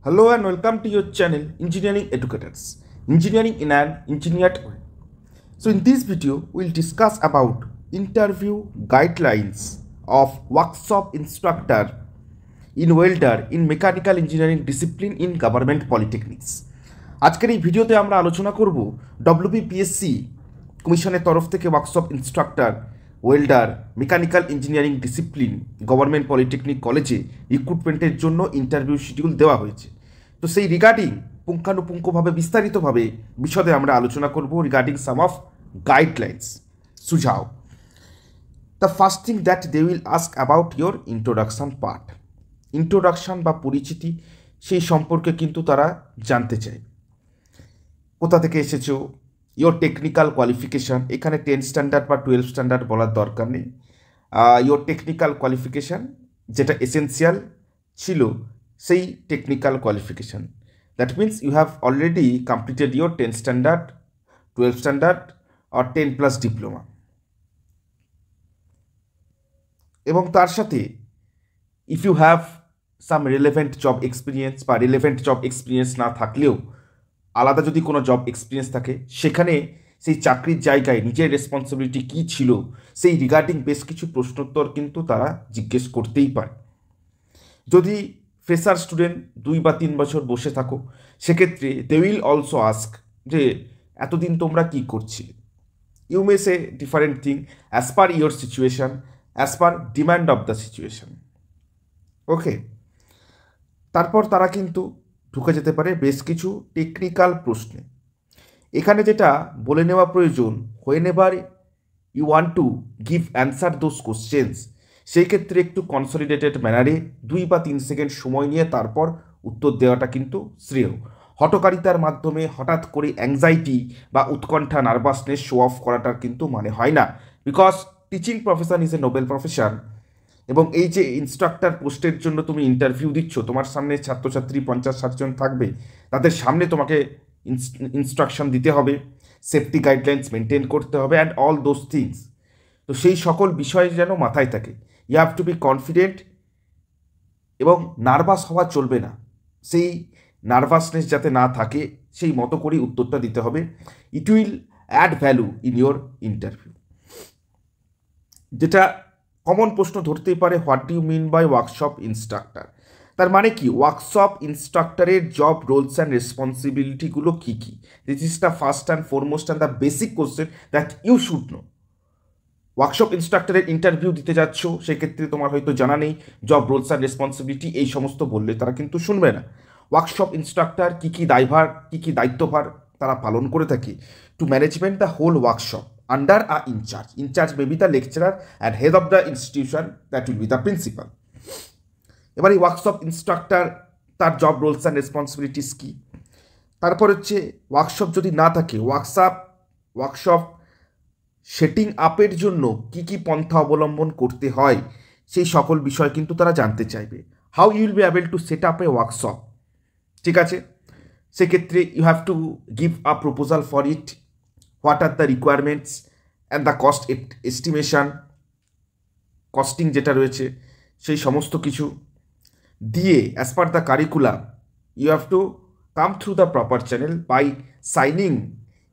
Hello and welcome to your channel Engineering Educators, Engineering in an Engineered Way. So in this video, we'll discuss about interview guidelines of workshop instructor in welder in mechanical engineering discipline in government polytechnics. আজকের এই ভিডিওতে আমরা আলোচনা করব WBPSC কমিশনের তরফ থেকে workshop instructor welder mechanical engineering discipline government polytechnic কলেজে রিক্রুটমেন্টের জন্য ইন্টারভিউ শিডিউল দেওয়া হয়েছে। তো সেই রিগার্ডিং পুঙ্খানুপুঙ্খভাবে বিস্তারিতভাবে বিশদে আমরা আলোচনা করব রিগার্ডিং সাম অফ গাইডলাইন্স সুঝাও। The first thing that they will ask about your introduction part. Introduction বা পরিচিতি সেই সম্পর্কে কিন্তু তারা জানতে চায়। কোথা থেকে এসেছো, ইয়োর টেকনিক্যাল কোয়ালিফিকেশান, এখানে 10 স্ট্যান্ডার্ড বা 12 স্ট্যান্ডার্ড বলার দরকার নেই। ইয়োর টেকনিক্যাল কোয়ালিফিকেশান যেটা এসেন্সিয়াল ছিল সেই technical qualification, that means you have already completed your 10 standard, 12 standard আর 10+ ডিপ্লোমা। এবং তার সাথে if you have some relevant job experience বা রিলেভেন্ট জব এক্সপিরিয়েন্স না থাকলেও আলাদা যদি কোনো জব এক্সপিরিয়েন্স থাকে, সেখানে সেই চাকরির জায়গায় নিজের রেসপন্সিবিলিটি কী ছিল সেই রিগার্ডিং বেশ কিছু প্রশ্নোত্তর কিন্তু তারা জিজ্ঞেস করতেই পারে। যদি ফ্রেশার স্টুডেন্ট 2 বা 3 বছর বসে থাকো, সেক্ষেত্রে দে উইল অলসো আস্ক যে এতদিন তোমরা কী করছিলে। You may say different thing as per your situation, as per demand of the situation. Okay, তারপর তারা কিন্তু ঢুকে যেতে পারে বেশ কিছু টেকনিক্যাল প্রশ্নে। এখানে যেটা বলে নেওয়া প্রয়োজন, whenever you want to give answer those questions, সেই ক্ষেত্রে একটু কনসলিডেটেড ম্যানারে 2 বা 3 সেকেন্ড সময় নিয়ে তারপর উত্তর দেওয়াটা কিন্তু শ্রেয়। হঠকারিতার মাধ্যমে হঠাৎ করে অ্যাংজাইটি বা উৎকণ্ঠা নার্ভাসনেস শো অফ করাটার কিন্তু মানে হয় না, because teaching profession is a noble profession. এবং এই যে ইনস্ট্রাক্টর পোস্টের জন্য তুমি ইন্টারভিউ দিচ্ছ, তোমার সামনে ছাত্রছাত্রী 50-60 জন থাকবে, তাদের সামনে তোমাকে ইনস্ট্রাকশন দিতে হবে, সেফটি গাইডলাইন্স মেনটেন করতে হবে অ্যান্ড অল দোজ থিংস। তো সেই সকল বিষয় যেন মাথায় থাকে। You have to be confident এবং নার্ভাস হওয়া চলবে না। সেই নার্ভাসনেস যাতে না থাকে সেই মতো করেই উত্তরটা দিতে হবে। It will add value in your interview. যেটা কমন প্রশ্ন ধরতেই পারে, what do you mean by workshop instructor? তার মানে কি, ওয়ার্কশপ ইনস্ট্রাক্টরের জব রোলস অ্যান্ড রেসপন্সিবিলিটিগুলো কী কী? This is the first and foremost and the basic question that you should know. Workshop ইনস্ট্রাক্টরের ইন্টারভিউ দিতে যাচ্ছ, সেক্ষেত্রে তোমার হয়তো জানা নেই জব রোলস অ্যান্ড রেসপন্সিবিলিটি, এই সমস্ত বললে তারা কিন্তু শুনবে না। ওয়ার্কশপ ইনস্ট্রাক্টর কী কী দায়ভার, কী কী দায়িত্বভার তারা পালন করে থাকে? To management the whole workshop under a in-charge. In-charge may be the lecturer and head of the institution, that will be the principal. এবার এই ওয়ার্কশপ ইনস্ট্রাক্টর তার জব রোলস অ্যান্ড রেসপন্সিবিলিটিস কী? তারপর হচ্ছে ওয়ার্কশপ যদি না থাকে, ওয়ার্কশপ সেটিং আপের জন্য কী কী পন্থা অবলম্বন করতে হয় সেই সকল বিষয় কিন্তু তারা জানতে চাইবে। How you will be able to set up a workshop, ঠিক আছে? সেক্ষেত্রে you have to give a proposal for it, what are the requirements and the cost estimation, costing যেটা রয়েছে সেই সমস্ত কিছু দিয়ে as per the curriculum you have to come through the proper channel by signing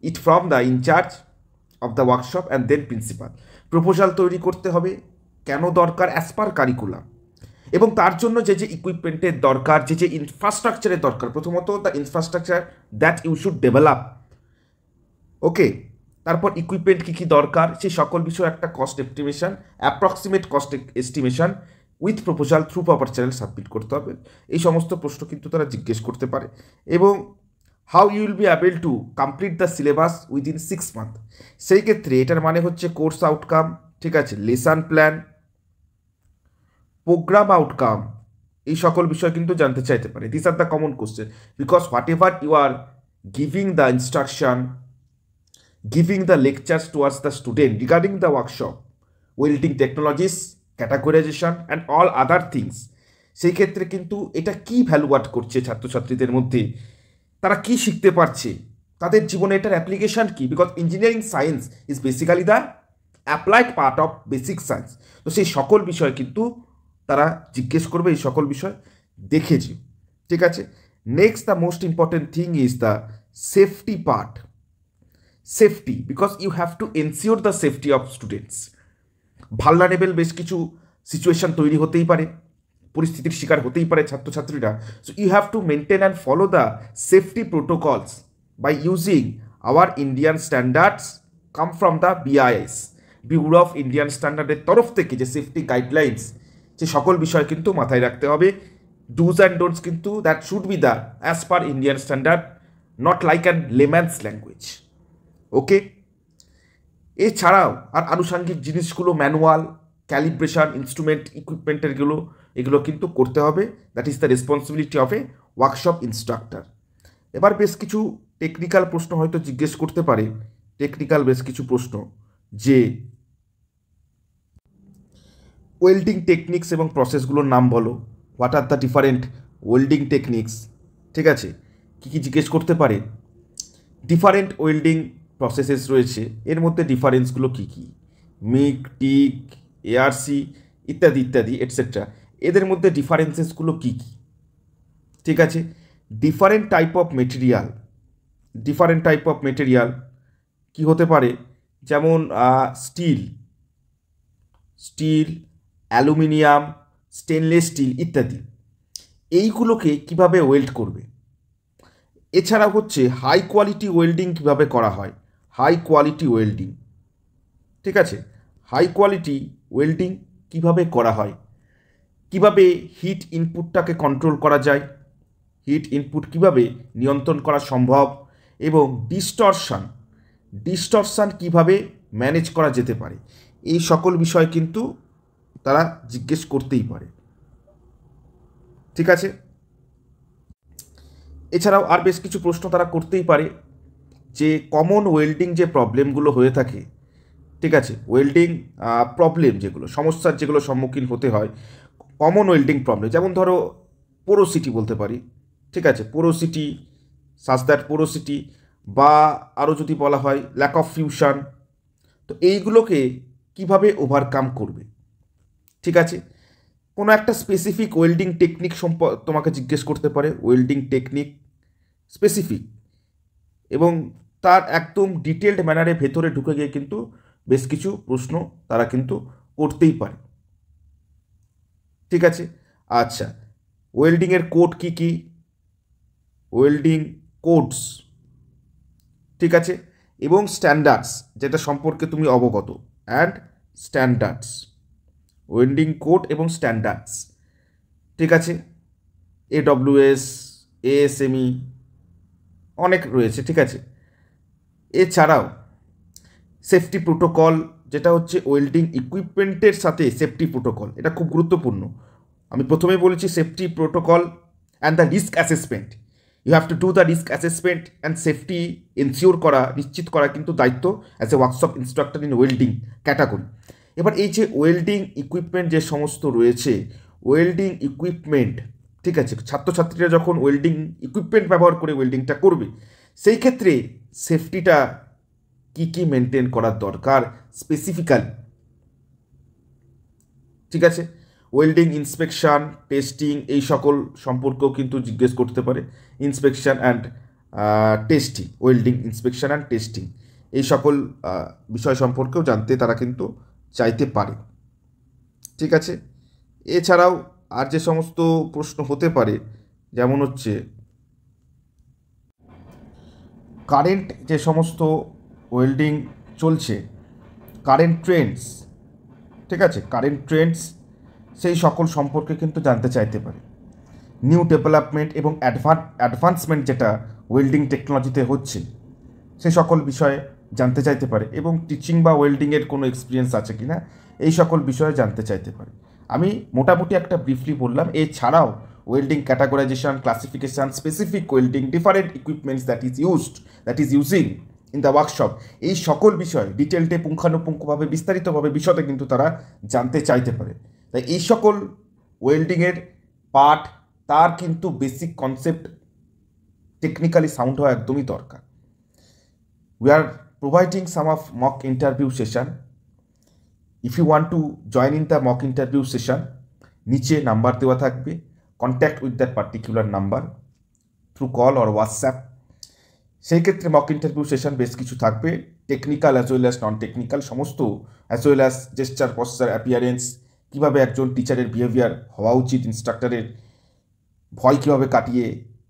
it from the in-charge of the workshop and then principal. Proposal তৈরি করতে হবে কেন দরকার অ্যাজ পার কারিকুলাম, এবং তার জন্য যে যে ইকুইপমেন্টের দরকার, যে যে ইনফ্রাস্ট্রাকচারের দরকার, প্রথমত the infrastructure that you should develop. Okay, তারপর ইকুইপমেন্ট কী কী দরকার সেই সকল বিষয়ে একটা cost estimation, approximate cost estimation with proposal through proper channel submit করতে হবে। এই সমস্ত প্রশ্ন কিন্তু তারা জিজ্ঞেস করতে পারে। এবং how you will be able to complete the syllabus within 6 month, সেই ক্ষেত্রে এটার মানে হচ্ছে কোর্স আউটকাম, ঠিক আছে, লেসন প্ল্যান, প্রোগ্রাম আউটকাম, এই সকল বিষয় কিন্তু জানতে চাইতে পারে। This are the common question, because whatever you are giving the instruction, giving the lectures towards the student regarding the workshop, welding technologies, categorization and all other things, সেই ক্ষেত্রে কিন্তু এটা কি ভ্যালু অ্যাড করছে ছাত্রছাত্রীদের মধ্যে, তারা কি শিখতে পারছে, তাদের জীবনে এটার অ্যাপ্লিকেশান কি? Because engineering science is basically the applied part of basic science. তো সেই সকল বিষয় কিন্তু তারা জিজ্ঞেস করবে, এই সকল বিষয় দেখেছি, ঠিক আছে। Next, the most important thing is the safety part. Safety, because you have to ensure the safety of students. Vulnerable বেশ কিছু সিচুয়েশন তৈরি হতেই পারে, পরিস্থিতির শিকার হতেই পারে ছাত্রছাত্রীরা। So you have to maintain and follow the safety protocols by using our Indian standards come from the BIS, bureau of Indian স্ট্যান্ডার্ডের তরফ থেকে যে সেফটি গাইডলাইন্স, যে সকল বিষয় কিন্তু মাথায় রাখতে হবে। ডুজ অ্যান্ড ডোন্টস কিন্তু that should be the as per Indian standard, not like an layman's language. Okay, এছাড়াও আর আনুষঙ্গিক জিনিসগুলো, ম্যানুয়াল, ক্যালিব্রেশন, ইনস্ট্রুমেন্ট, এগুলো কিন্তু করতে হবে। That is the responsibility of A workshop instructor. এবার বেশ কিছু টেকনিক্যাল প্রশ্ন হয়তো জিজ্ঞেস করতে পারে, টেকনিক্যাল বেশ কিছু প্রশ্ন, যে ওয়েল্ডিং টেকনিক্স এবং প্রসেসগুলোর নাম বলো। What are the different welding techniques, ঠিক আছে, কী কী জিজ্ঞেস করতে পারে। ডিফারেন্ট ওয়েল্ডিং প্রসেসেস রয়েছে, এর মধ্যে ডিফারেন্সগুলো কী কী, মিগ, টিগ, এআরসি ইত্যাদি ইত্যাদি এটসেট্রা, এদের মধ্যে ডিফারেন্সেসগুলো কী কী, ঠিক আছে। ডিফারেন্ট টাইপ অফ মেটেরিয়াল কী হতে পারে, যেমন স্টিল, অ্যালুমিনিয়াম, স্টেনলেস স্টিল ইত্যাদি, এইগুলোকে কিভাবে ওয়েল্ড করবে। এছাড়া হচ্ছে হাই কোয়ালিটি ওয়েল্ডিং কীভাবে করা হয়, হাই কোয়ালিটি ওয়েল্ডিং, ঠিক আছে, হাই কোয়ালিটি ওয়েল্ডিং কীভাবে করা হয়, কীভাবে হিট ইনপুটটাকে কন্ট্রোল করা যায়, হিট ইনপুট কীভাবে নিয়ন্ত্রণ করা সম্ভব, এবং ডিস্টরশন কীভাবে ম্যানেজ করা যেতে পারে, এই সকল বিষয় কিন্তু তারা জিজ্ঞেস করতেই পারে, ঠিক আছে। এছাড়াও আর বেশ কিছু প্রশ্ন তারা করতেই পারে, যে কমন ওয়েল্ডিং যে প্রবলেমগুলো হয়ে থাকে, ঠিক আছে, ওয়েল্ডিং প্রবলেম যেগুলো, সমস্যার যেগুলো সম্মুখীন হতে হয়, কমন ওয়েল্ডিং প্রবলেম, যেমন ধরো পোরোসিটি বলতে পারি, ঠিক আছে, পোরোসিটি, পোরোসিটি, বা আরও যদি বলা হয় ল্যাক অফ ফিউশন, তো এইগুলোকে কিভাবে ওভারকাম করবে, ঠিক আছে। কোনো একটা স্পেসিফিক ওয়েল্ডিং টেকনিক তোমাকে জিজ্ঞেস করতে পারে, ওয়েল্ডিং টেকনিক স্পেসিফিক, এবং তার একদম ডিটেলড ম্যানারে ভেতরে ঢুকে গিয়ে কিন্তু বেশ কিছু প্রশ্ন তারা কিন্তু করতেই পারে, ঠিক আছে। আচ্ছা, ওয়েল্ডিংয়ের কোড কী কী, ওয়েল্ডিং কোডস, ঠিক আছে, এবং স্ট্যান্ডার্ডস, যেটা সম্পর্কে তুমি অবগত, অ্যান্ড স্ট্যান্ডার্ডস, ওয়েল্ডিং কোড এবং স্ট্যান্ডার্ডস, ঠিক আছে, AWS, ASME অনেক রয়েছে, ঠিক আছে। এছাড়াও সেফটি প্রোটোকল, যেটা হচ্ছে ওয়েল্ডিং ইকুইপমেন্টের সাথে সেফটি প্রোটোকল, এটা খুব গুরুত্বপূর্ণ। আমি প্রথমে বলেছি safety protocol and the risk assessment, you have to do the risk assessment and safety ensure করা, নিশ্চিত করা কিন্তু দায়িত্ব as a workshop instructor in welding category. এবার এই যে ওয়েল্ডিং ইকুইপমেন্ট যে সমস্ত রয়েছে, ওয়েল্ডিং ইকুইপমেন্ট, ঠিক আছে, ছাত্রছাত্রীরা যখন ওয়েল্ডিং ইকুইপমেন্ট ব্যবহার করে ওয়েল্ডিংটা করবে, সেই ক্ষেত্রে সেফটিটা কী কী মেনটেন করার দরকার স্পেসিফিক্যালি, ঠিক আছে। ওয়েল্ডিং ইন্সপেকশান, টেস্টিং, এই সকল সম্পর্কেও কিন্তু জিজ্ঞেস করতে পারে। Inspection and testing, welding inspection and testing, এই সকল বিষয় সম্পর্কেও জানতে তারা কিন্তু চাইতে পারে, ঠিক আছে। এছাড়াও আর যে সমস্ত প্রশ্ন হতে পারে, যেমন হচ্ছে কারেন্ট যে সমস্ত ওয়েল্ডিং চলছে, কারেন্ট ট্রেন্ডস, ঠিক আছে, কারেন্ট ট্রেন্ডস, সেই সকল সম্পর্কে কিন্তু জানতে চাইতে পারে। নিউ ডেভেলপমেন্ট এবং অ্যাডভান্সমেন্ট যেটা ওয়েল্ডিং টেকনোলজিতে হচ্ছে, সেই সকল বিষয়ে জানতে চাইতে পারে, এবং টিচিং বা ওয়েল্ডিংয়ের কোনো এক্সপিরিয়েন্স আছে কি না, এই সকল বিষয়ে জানতে চাইতে পারে। আমি মোটামুটি একটা ব্রিফলি বললাম। এছাড়াও welding categorisation, classification, specific welding, different equipments that is using in the workshop, এই সকল বিষয় ডিটেলটে পুঙ্খানুপুঙ্খভাবে বিস্তারিতভাবে বিশদে কিন্তু তারা জানতে চাইতে পারে। তাই এই সকল ওয়েল্ডিংয়ের পার্ট, তার কিন্তু বেসিক কনসেপ্ট টেকনিক্যালি সাউন্ড হওয়া একদমই দরকার। We are providing some of mock interview session. If you want to join in the mock interview session, নিচে নাম্বার দেওয়া থাকবে, contact with that particular number. Through call or WhatsApp. সেই ক্ষেত্রে mock interview session বেশ কিছু থাকবে, technical as well as non technical সমস্ত, as well as gesture, posture, appearance, কীভাবে একজন টিচারের বিহেভিয়ার হওয়া উচিত, ইনস্ট্রাক্টরের ভয় কীভাবে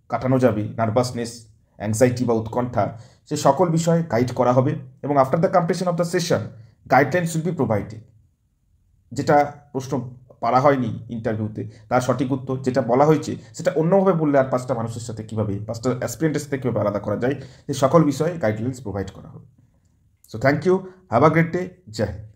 কাটানো যাবে, নার্ভাসনেস, অ্যাংজাইটি বা উৎকণ্ঠা, সে সকল বিষয়ে গাইড করা হবে। এবং after the completion of the session guidelines will be provided. যেটা প্রশ্ন পারা হয়নি ইন্টারভিউতে তার সঠিক উত্তর, যেটা বলা হয়েছে সেটা অন্যভাবে বললে আর পাঁচটা মানুষের সাথে কীভাবে, পাঁচটা অ্যাসপিরেন্টের সাথে কীভাবে আলাদা করা যায়, সে সকল বিষয়ে গাইডলাইন্স প্রোভাইড করা হবে। So thank you, have a great day, Jai Hind.